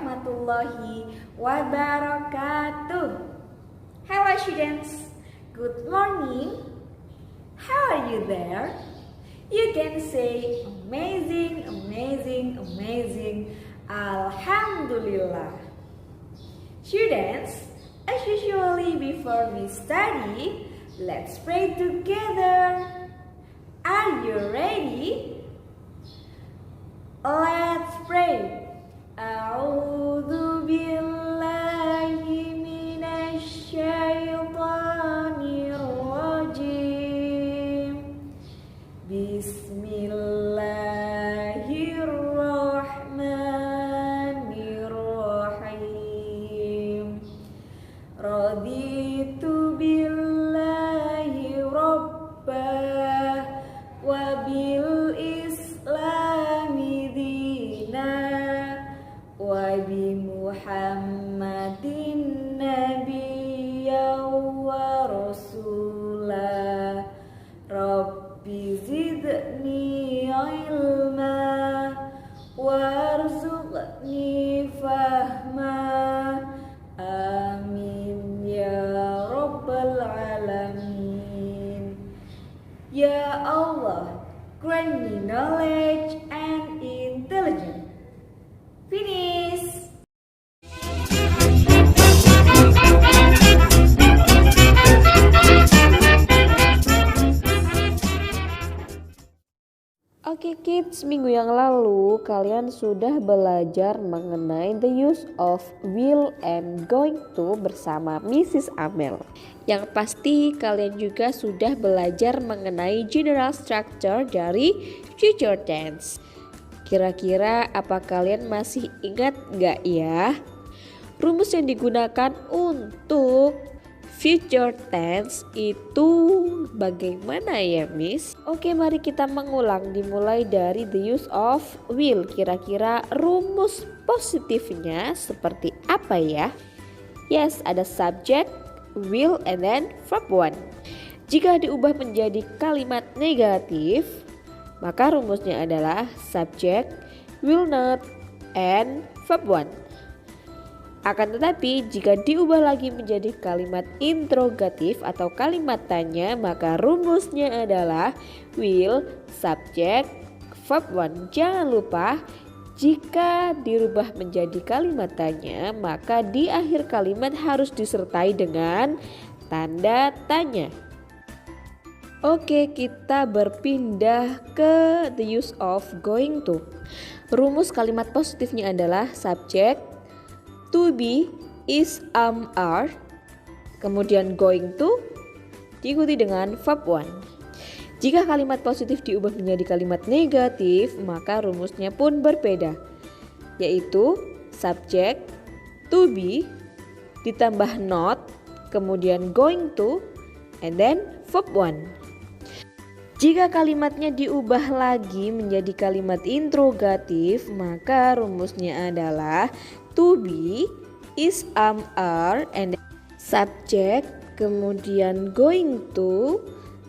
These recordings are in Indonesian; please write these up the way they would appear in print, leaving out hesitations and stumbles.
warahmatullahi wabarakatuh. Hello students, good morning. How are you there? You can say amazing, amazing, amazing. Alhamdulillah. Students, as usually before we study, let's pray together. Are you ready? Let's pray. A'udzu billahi minasy syaithanir rajim. Bismillahirrahmanirrahim. Raditu billahi rabbah wa bil islami dina wa bi Muhammadin nabiyya wa rasulah. Rabbi zidni ilma warzuqni fahma. Amin ya rabbal alamin. Ya Allah, grant me knowledge and intelligence. Finish. Oke kids, minggu yang lalu kalian sudah belajar mengenai the use of will and going to bersama Mrs. Amel. Yang pasti kalian juga sudah belajar mengenai general structure dari future tense. Kira-kira apa kalian masih ingat gak ya? Rumus yang digunakan untuk future tense itu bagaimana ya Miss? Oke, mari kita mengulang dimulai dari the use of will. Kira-kira rumus positifnya seperti apa ya? Yes, ada subject, will, and then verb one. Jika diubah menjadi kalimat negatif, maka rumusnya adalah subject, will not, and verb one. Akan tetapi jika diubah lagi menjadi kalimat interrogatif atau kalimat tanya, maka rumusnya adalah will, subject, verb one. Jangan lupa jika dirubah menjadi kalimat tanya, maka di akhir kalimat harus disertai dengan tanda tanya. Oke, kita berpindah ke the use of going to. Rumus kalimat positifnya adalah subject, to be, is, are, kemudian going to, diikuti dengan verb one. Jika kalimat positif diubah menjadi kalimat negatif, maka rumusnya pun berbeda, yaitu subject, to be, ditambah not, kemudian going to, and then verb one. Jika kalimatnya diubah lagi menjadi kalimat interrogatif, maka rumusnya adalah to be, is, are, and subject, kemudian going to,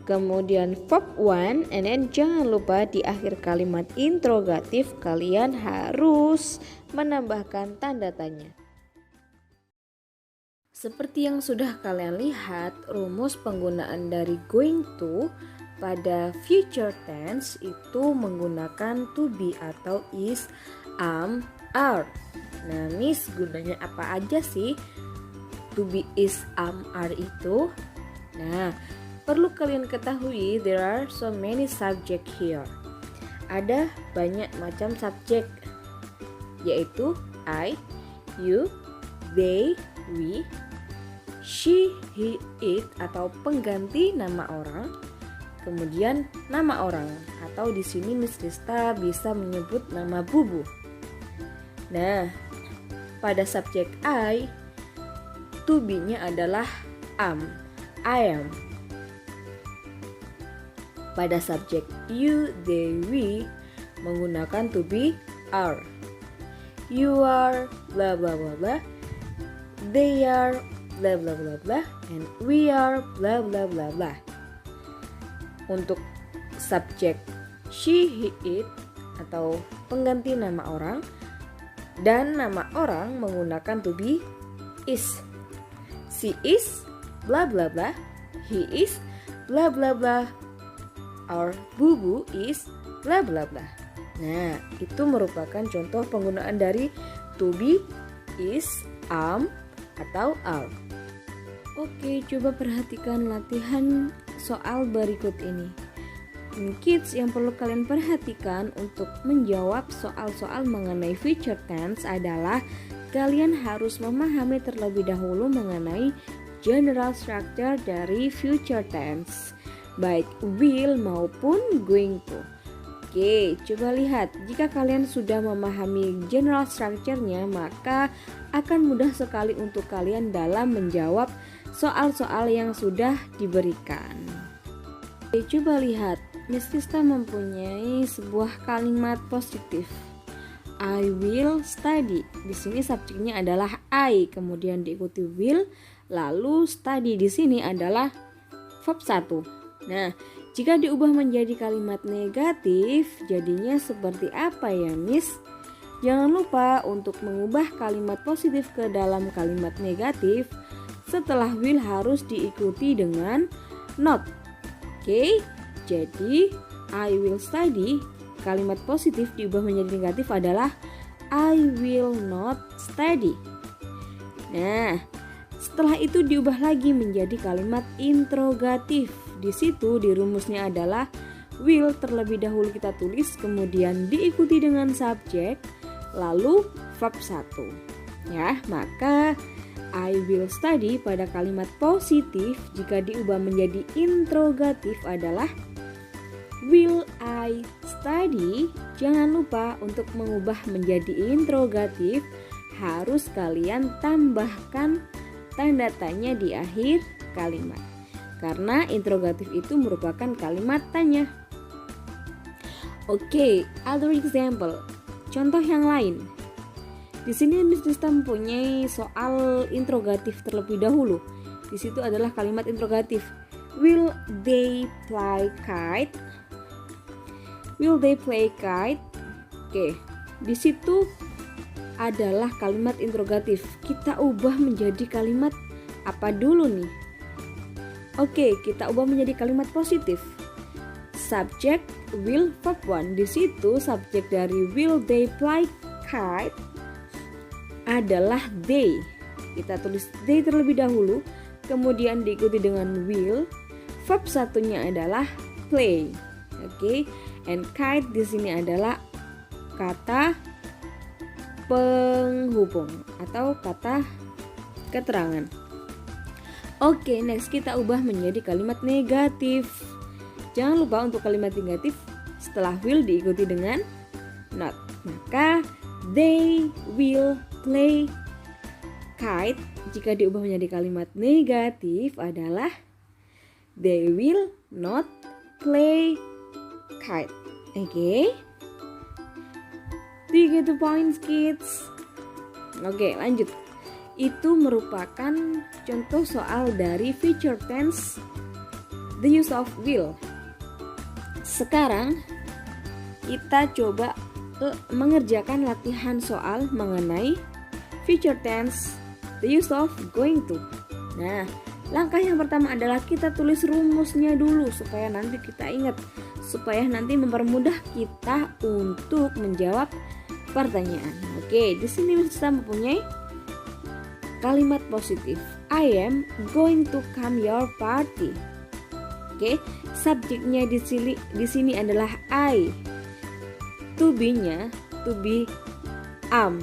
kemudian verb one, and then jangan lupa di akhir kalimat interrogatif kalian harus menambahkan tanda tanya. Seperti yang sudah kalian lihat, rumus penggunaan dari going to pada future tense itu menggunakan to be atau is, are. Nah, Miss, gunanya apa aja sih to be, is, are itu? Nah, perlu kalian ketahui there are so many subject here. Ada banyak macam subjek, yaitu I, you, they, we, she, he, it atau pengganti nama orang. Kemudian nama orang, atau di sini Miss Rista bisa menyebut nama Bubu. Nah, pada subjek I, to be-nya adalah I am. Pada subjek you, they, we menggunakan to be are. You are blah blah blah blah. They are blah blah blah blah, and we are blah blah blah blah. Untuk subjek she, he, it atau pengganti nama orang, Dan nama orang menggunakan to be is. She is blah blah blah. He is blah blah blah. Our Bubu is blah blah blah. Nah, itu merupakan contoh penggunaan dari to be, is, atau are. Oke, coba perhatikan latihan soal berikut ini. Kids, yang perlu kalian perhatikan untuk menjawab soal-soal mengenai future tense adalah kalian harus memahami terlebih dahulu mengenai general structure dari future tense, baik will maupun going to. Oke, coba lihat. Jika kalian sudah memahami general structure-nya, maka akan mudah sekali untuk kalian dalam menjawab soal-soal yang sudah diberikan. Oke, coba lihat. Miss Tista mempunyai sebuah kalimat positif. I will study. Di sini subjeknya adalah I, kemudian diikuti will, lalu study di sini adalah verb 1. Nah, jika diubah menjadi kalimat negatif, jadinya seperti apa ya, Miss? Jangan lupa untuk mengubah kalimat positif ke dalam kalimat negatif. Setelah will harus diikuti dengan not. Oke, jadi I will study, kalimat positif diubah menjadi negatif adalah I will not study. Nah, setelah itu diubah lagi menjadi kalimat interrogatif. Di situ di rumusnya adalah will terlebih dahulu kita tulis, kemudian diikuti dengan subjek, lalu verb 1. Ya, maka I will study pada kalimat positif jika diubah menjadi interrogatif adalah will I study. Jangan lupa untuk mengubah menjadi interrogatif harus kalian tambahkan tanda tanya di akhir kalimat. Karena interrogatif itu merupakan kalimat tanya. Oke, other example. Contoh yang lain. Di sini Miss Tista mempunyai soal interrogatif terlebih dahulu. Di situ adalah kalimat interrogatif. Will they play kite? Will they play kite? Oke, di situ adalah kalimat interrogatif. Kita ubah menjadi kalimat apa dulu nih? Oke, kita ubah menjadi kalimat positif. Subjek will verb 1. Di situ subjek dari will they play kite adalah they. Kita tulis they terlebih dahulu, kemudian diikuti dengan will. Verb satunya adalah play. Oke, and kite di sini adalah kata penghubung atau kata keterangan. Oke, next kita ubah menjadi kalimat negatif. Jangan lupa untuk kalimat negatif setelah will diikuti dengan not. Maka they will play kite jika diubah menjadi kalimat negatif adalah they will not play kite. Oke. Do you get the points, kids? Oke, lanjut. Itu merupakan contoh soal dari future tense, the use of will. Sekarang kita coba mengerjakan latihan soal mengenai future tense, the use of going to. Nah, langkah yang pertama adalah kita tulis rumusnya dulu supaya nanti kita ingat, supaya nanti mempermudah kita untuk menjawab pertanyaan. Oke, di sini kita mempunyai kalimat positif. I am going to come your party. Oke, subjeknya di sini adalah I. To be-nya to be am.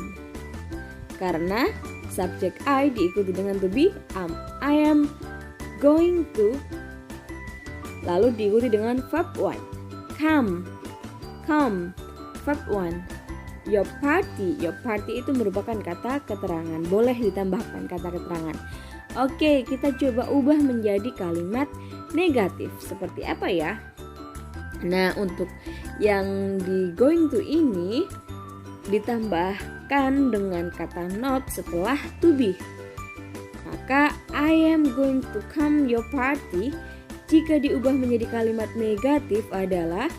Karena subjek I diikuti dengan to be am. I am going to, lalu diikuti dengan verb 1. Come. Verb 1. Your party itu merupakan kata keterangan. Boleh ditambahkan kata keterangan. Oke, kita coba ubah menjadi kalimat negatif. Seperti apa ya? Nah, untuk yang di going to ini ditambahkan dengan kata not setelah to be. Maka I am going to come your party jika diubah menjadi kalimat negatif adalah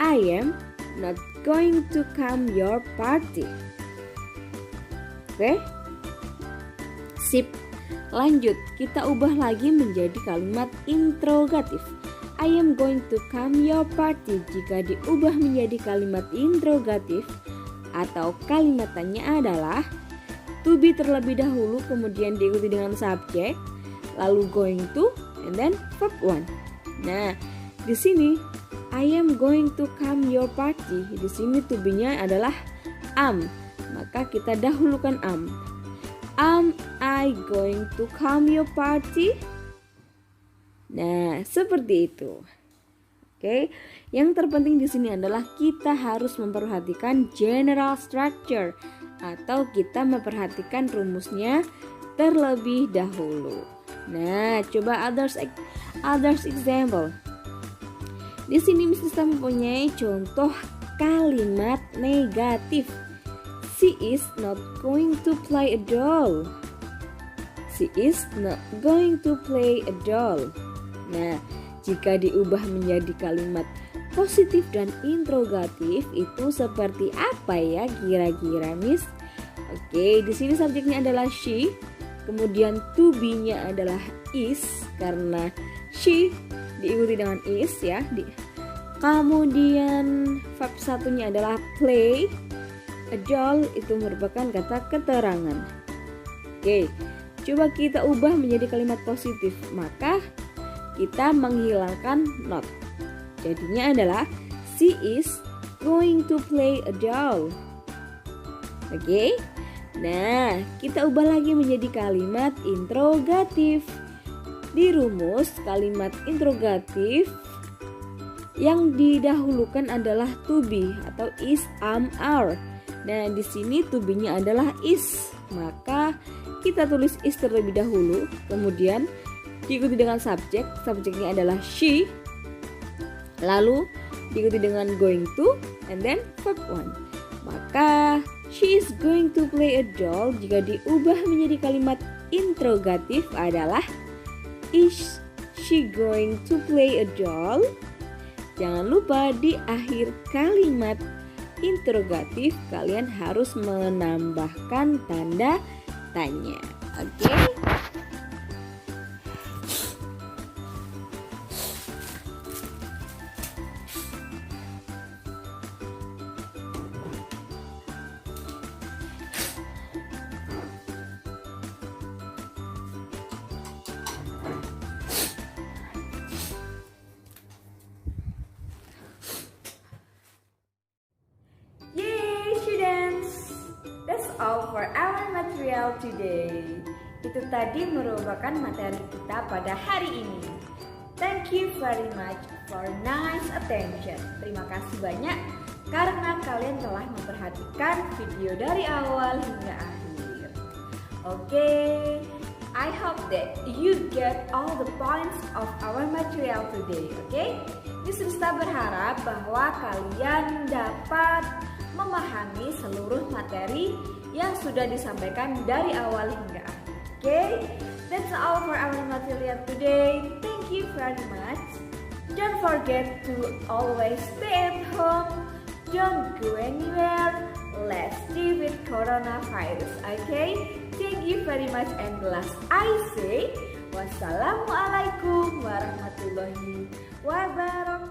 I am not going to come your party. Oke? Sip. Lanjut, kita ubah lagi menjadi kalimat interrogatif. I am going to come your party. Jika diubah menjadi kalimat interrogatif atau kalimat tanya adalah to be terlebih dahulu, kemudian diikuti dengan subjek, lalu going to, and then verb 1. Nah, di sini I am going to come your party. Di sini to be-nya adalah am. Maka kita dahulukan am. Am I going to come your party? Nah, seperti itu. Oke. Yang terpenting di sini adalah kita harus memperhatikan general structure atau kita memperhatikan rumusnya terlebih dahulu. Nah, coba others example. Di sini Miss Lista mempunyai contoh kalimat negatif. She is not going to play a doll. She is not going to play a doll. Nah, jika diubah menjadi kalimat positif dan interrogatif itu seperti apa ya kira-kira, Miss? Oke, di sini subjeknya adalah she, kemudian to be-nya adalah is karena she diikuti dengan is ya. Kemudian verb satunya adalah play. A doll itu merupakan kata keterangan. Oke, coba kita ubah menjadi kalimat positif. Maka kita menghilangkan not. Jadinya adalah she is going to play a doll. Oke. Nah, kita ubah lagi menjadi kalimat interrogatif. Di rumus kalimat interrogatif yang didahulukan adalah to be atau is, am, are. Nah, di sini to be-nya adalah is. Maka kita tulis is terlebih dahulu, kemudian diikuti dengan subjek. Subjeknya adalah she. Lalu diikuti dengan going to and then verb 1. Maka she is going to play a doll jika diubah menjadi kalimat interrogatif adalah is she going to play a doll? Jangan lupa di akhir kalimat interrogatif kalian harus menambahkan tanda tanya. Oke? All for our material today. Itu tadi merupakan materi kita pada hari ini. Thank you very much for nice attention. Terima kasih banyak karena kalian telah memperhatikan video dari awal hingga akhir. Okay, I hope that you get all the points of our material today. Okay, Miss Lista berharap bahwa kalian dapat memahami seluruh materi yang sudah disampaikan dari awal hingga akhir. Okay, that's all for our material today. Thank you very much. Don't forget to always stay at home. Don't go anywhere. Let's deal with coronavirus. Okay, thank you very much. And last I say, wassalamualaikum warahmatullahi wabarakatuh.